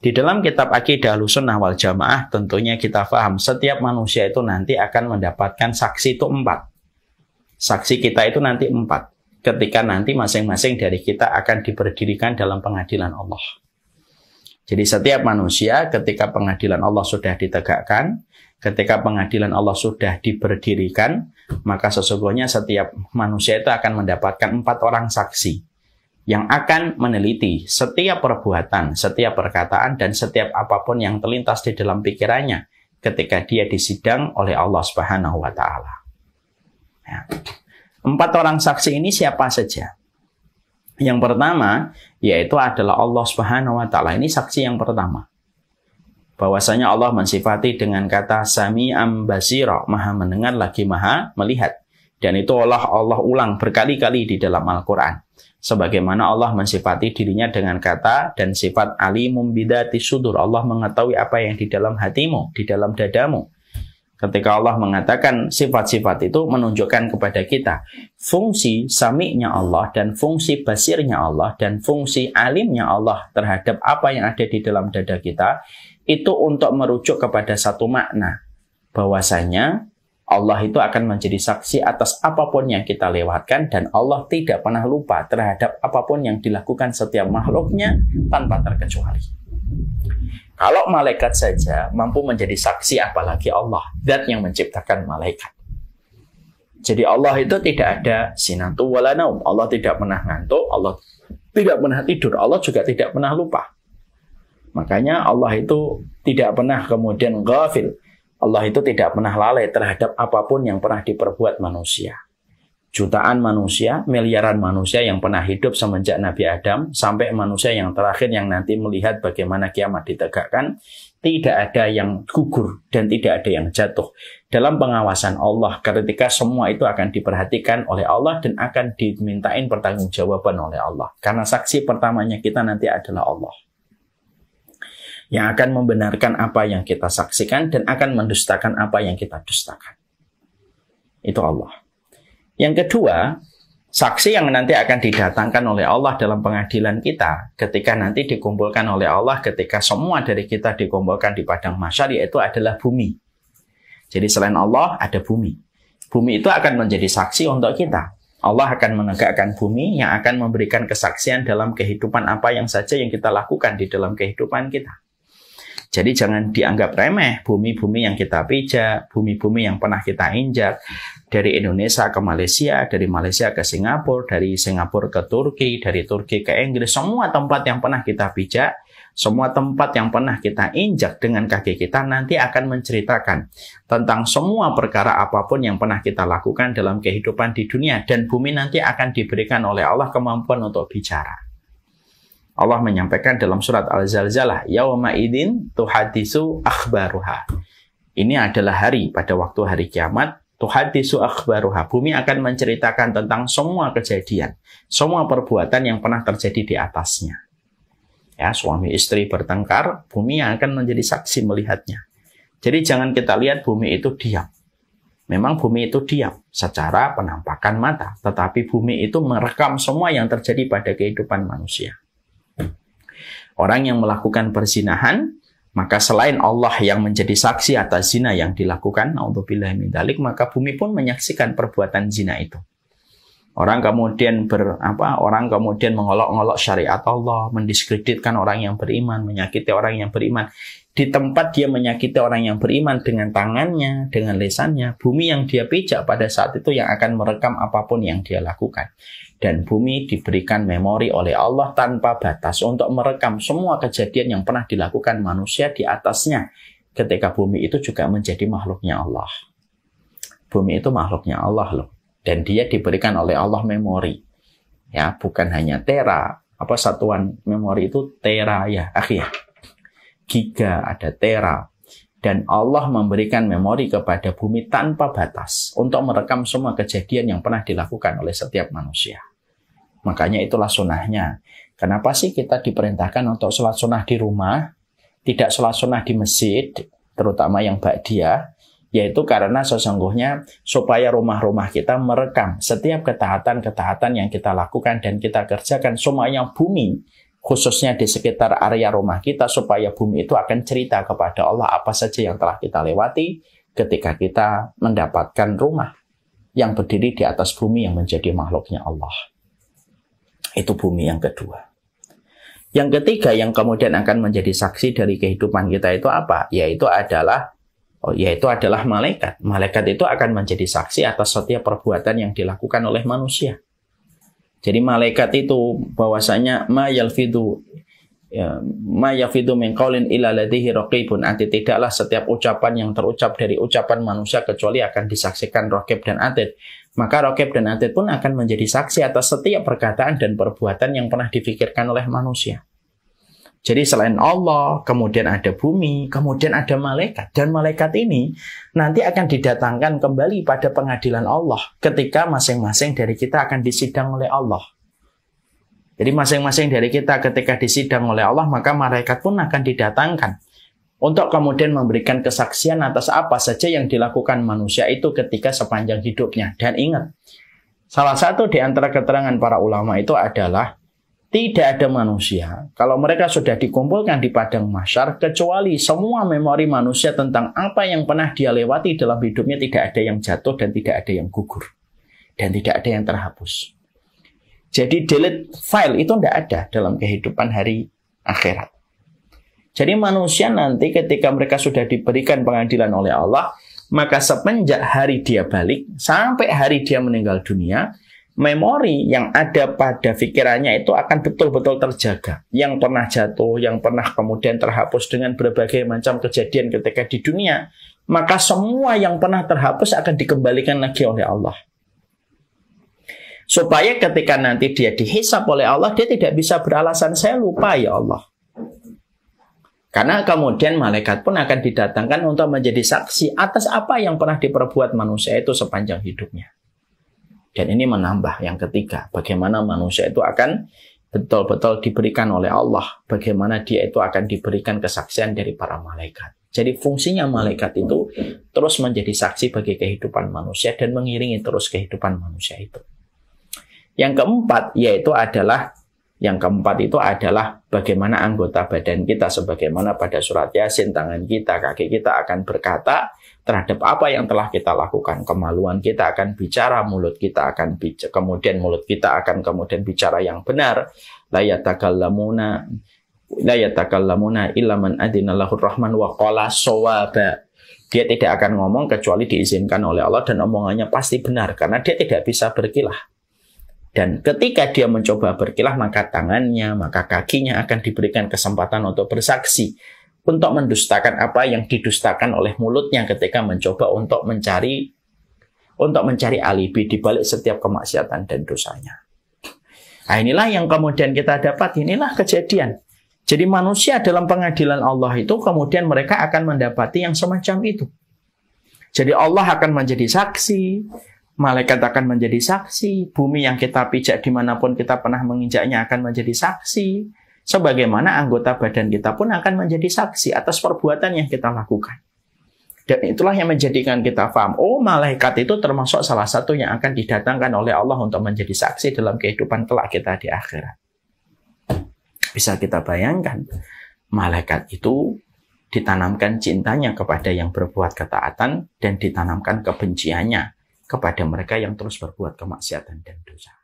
Di dalam kitab Aqidah Ahlussunnah wal Jamaah tentunya kita paham setiap manusia itu nanti akan mendapatkan saksi itu 4. Saksi kita itu nanti 4. Ketika nanti masing-masing dari kita akan diberdirikan dalam pengadilan Allah. Jadi setiap manusia ketika pengadilan Allah sudah ditegakkan, ketika pengadilan Allah sudah diberdirikan, maka sesungguhnya setiap manusia itu akan mendapatkan 4 orang saksi yang akan meneliti setiap perbuatan, setiap perkataan, dan setiap apapun yang terlintas di dalam pikirannya ketika dia disidang oleh Allah Subhanahu wa Ta'ala. Ya. 4 orang saksi ini siapa saja? Yang pertama, yaitu adalah Allah Subhanahu wa Ta'ala. Ini saksi yang pertama. Bahwasanya Allah mensifati dengan kata Sami'am Basira, maha mendengar lagi maha melihat. Dan itu Allah ulang berkali-kali di dalam Al-Quran. Sebagaimana Allah mensifati dirinya dengan kata dan sifat alimum bidati sudur. Allah mengetahui apa yang di dalam hatimu, di dalam dadamu. Ketika Allah mengatakan sifat-sifat itu menunjukkan kepada kita fungsi sami'nya Allah dan fungsi basirnya Allah dan fungsi alimnya Allah terhadap apa yang ada di dalam dada kita, itu untuk merujuk kepada satu makna. Bahwasanya Allah itu akan menjadi saksi atas apapun yang kita lewatkan, dan Allah tidak pernah lupa terhadap apapun yang dilakukan setiap makhluknya tanpa terkecuali. Kalau malaikat saja mampu menjadi saksi, apalagi Allah, zat yang menciptakan malaikat. Jadi Allah itu tidak ada sinatu wala naum. Allah tidak pernah ngantuk, Allah tidak pernah tidur, Allah juga tidak pernah lupa. Makanya Allah itu tidak pernah kemudian ghafil. Allah itu tidak pernah lalai terhadap apapun yang pernah diperbuat manusia. Jutaan manusia, miliaran manusia yang pernah hidup semenjak Nabi Adam sampai manusia yang terakhir yang nanti melihat bagaimana kiamat ditegakkan, tidak ada yang gugur dan tidak ada yang jatuh dalam pengawasan Allah, ketika semua itu akan diperhatikan oleh Allah dan akan dimintain pertanggungjawaban oleh Allah. Karena saksi pertamanya kita nanti adalah Allah, yang akan membenarkan apa yang kita saksikan dan akan mendustakan apa yang kita dustakan. Itu Allah. Yang kedua, saksi yang nanti akan didatangkan oleh Allah dalam pengadilan kita ketika nanti dikumpulkan oleh Allah, ketika semua dari kita dikumpulkan di padang mahsyar, yaitu adalah bumi. Jadi selain Allah ada bumi. Bumi itu akan menjadi saksi untuk kita. Allah akan menegakkan bumi yang akan memberikan kesaksian dalam kehidupan apa yang saja yang kita lakukan di dalam kehidupan kita. Jadi jangan dianggap remeh bumi-bumi yang kita pijak, bumi-bumi yang pernah kita injak. Dari Indonesia ke Malaysia, dari Malaysia ke Singapura, dari Singapura ke Turki, dari Turki ke Inggris. Semua tempat yang pernah kita pijak, semua tempat yang pernah kita injak dengan kaki kita nanti akan menceritakan tentang semua perkara apapun yang pernah kita lakukan dalam kehidupan di dunia. Dan bumi nanti akan diberikan oleh Allah kemampuan untuk bicara. Allah menyampaikan dalam surat Al-Zalzalah, yauma idzin tuhaddisu akhbaruha. Ini adalah hari, pada waktu hari kiamat, tuhaddisu akhbaruha. Bumi akan menceritakan tentang semua kejadian, semua perbuatan yang pernah terjadi di atasnya. Ya, suami istri bertengkar, bumi yang akan menjadi saksi melihatnya. Jadi jangan kita lihat bumi itu diam. Memang bumi itu diam secara penampakan mata, tetapi bumi itu merekam semua yang terjadi pada kehidupan manusia. Orang yang melakukan perzinahan, maka selain Allah yang menjadi saksi atas zina yang dilakukan, naudzubillahi min dzalik, maka bumi pun menyaksikan perbuatan zina itu. Orang kemudian mengolok-olok syariat Allah, mendiskreditkan orang yang beriman, menyakiti orang yang beriman. Di tempat dia menyakiti orang yang beriman dengan tangannya, dengan lisannya, bumi yang dia pijak pada saat itu yang akan merekam apapun yang dia lakukan. Dan bumi diberikan memori oleh Allah tanpa batas untuk merekam semua kejadian yang pernah dilakukan manusia di atasnya. Ketika bumi itu juga menjadi makhluknya Allah. Bumi itu makhluknya Allah loh. Dan dia diberikan oleh Allah memori. Ya, bukan hanya tera. Satuan memori itu tera ya, akhir. Giga, ada tera. Dan Allah memberikan memori kepada bumi tanpa batas untuk merekam semua kejadian yang pernah dilakukan oleh setiap manusia. Makanya itulah sunnahnya. Kenapa sih kita diperintahkan untuk sholat sunnah di rumah, tidak sholat sunnah di masjid, terutama yang ba'diyah? Yaitu karena sesungguhnya supaya rumah-rumah kita merekam setiap ketaatan-ketaatan yang kita lakukan dan kita kerjakan. Semuanya bumi khususnya di sekitar area rumah kita, supaya bumi itu akan cerita kepada Allah apa saja yang telah kita lewati ketika kita mendapatkan rumah yang berdiri di atas bumi yang menjadi makhluknya Allah. Itu bumi yang kedua. Yang ketiga yang kemudian akan menjadi saksi dari kehidupan kita itu apa? Yaitu adalah malaikat. Malaikat itu akan menjadi saksi atas setiap perbuatan yang dilakukan oleh manusia. Jadi malaikat itu bahwasanya ma yalfidu min qaulin illa ladaihi raqibun, arti tidaklah setiap ucapan yang terucap dari ucapan manusia kecuali akan disaksikan raqib dan atid. Maka raqib dan atid pun akan menjadi saksi atas setiap perkataan dan perbuatan yang pernah difikirkan oleh manusia. Jadi selain Allah, kemudian ada bumi, kemudian ada malaikat. Dan malaikat ini nanti akan didatangkan kembali pada pengadilan Allah ketika masing-masing dari kita akan disidang oleh Allah. Jadi masing-masing dari kita ketika disidang oleh Allah, maka malaikat pun akan didatangkan untuk kemudian memberikan kesaksian atas apa saja yang dilakukan manusia itu ketika sepanjang hidupnya. Dan ingat, salah satu di antara keterangan para ulama itu adalah tidak ada manusia, kalau mereka sudah dikumpulkan di padang mahsyar, kecuali semua memori manusia tentang apa yang pernah dia lewati dalam hidupnya tidak ada yang jatuh dan tidak ada yang gugur. Dan tidak ada yang terhapus. Jadi delete file itu tidak ada dalam kehidupan hari akhirat. Jadi manusia nanti ketika mereka sudah diberikan pengadilan oleh Allah, maka semenjak hari dia balik sampai hari dia meninggal dunia, memori yang ada pada pikirannya itu akan betul-betul terjaga. Yang pernah jatuh, yang pernah kemudian terhapus dengan berbagai macam kejadian ketika di dunia, maka semua yang pernah terhapus akan dikembalikan lagi oleh Allah. Supaya ketika nanti dia dihisab oleh Allah, dia tidak bisa beralasan, saya lupa ya Allah. Karena kemudian malaikat pun akan didatangkan untuk menjadi saksi atas apa yang pernah diperbuat manusia itu sepanjang hidupnya. Dan ini menambah yang ketiga, bagaimana manusia itu akan betul-betul diberikan oleh Allah, bagaimana dia itu akan diberikan kesaksian dari para malaikat. Jadi fungsinya malaikat itu terus menjadi saksi bagi kehidupan manusia dan mengiringi terus kehidupan manusia itu. Yang keempat itu adalah bagaimana anggota badan kita, sebagaimana pada surat Yasin, tangan kita, kaki kita akan berkata terhadap apa yang telah kita lakukan. Kemaluan kita akan bicara, mulut kita akan bicara, kemudian mulut kita akan kemudian bicara yang benar. La yatakallamuna illa man adina lahur rahman wa qala shawaba. Dia tidak akan ngomong kecuali diizinkan oleh Allah dan omongannya pasti benar karena dia tidak bisa berkilah. Dan ketika dia mencoba berkilah, maka tangannya, maka kakinya akan diberikan kesempatan untuk bersaksi, untuk mendustakan apa yang didustakan oleh mulutnya ketika mencoba untuk mencari alibi di balik setiap kemaksiatan dan dosanya. Nah, inilah yang kemudian kita dapat, inilah kejadian. Jadi manusia dalam pengadilan Allah itu kemudian mereka akan mendapati yang semacam itu. Jadi Allah akan menjadi saksi, malaikat akan menjadi saksi, bumi yang kita pijak dimanapun kita pernah menginjaknya akan menjadi saksi, sebagaimana anggota badan kita pun akan menjadi saksi atas perbuatan yang kita lakukan. Dan itulah yang menjadikan kita paham, oh malaikat itu termasuk salah satu yang akan didatangkan oleh Allah untuk menjadi saksi dalam kehidupan kelak kita di akhirat. Bisa kita bayangkan, malaikat itu ditanamkan cintanya kepada yang berbuat ketaatan dan ditanamkan kebenciannya kepada mereka yang terus berbuat kemaksiatan dan dosa.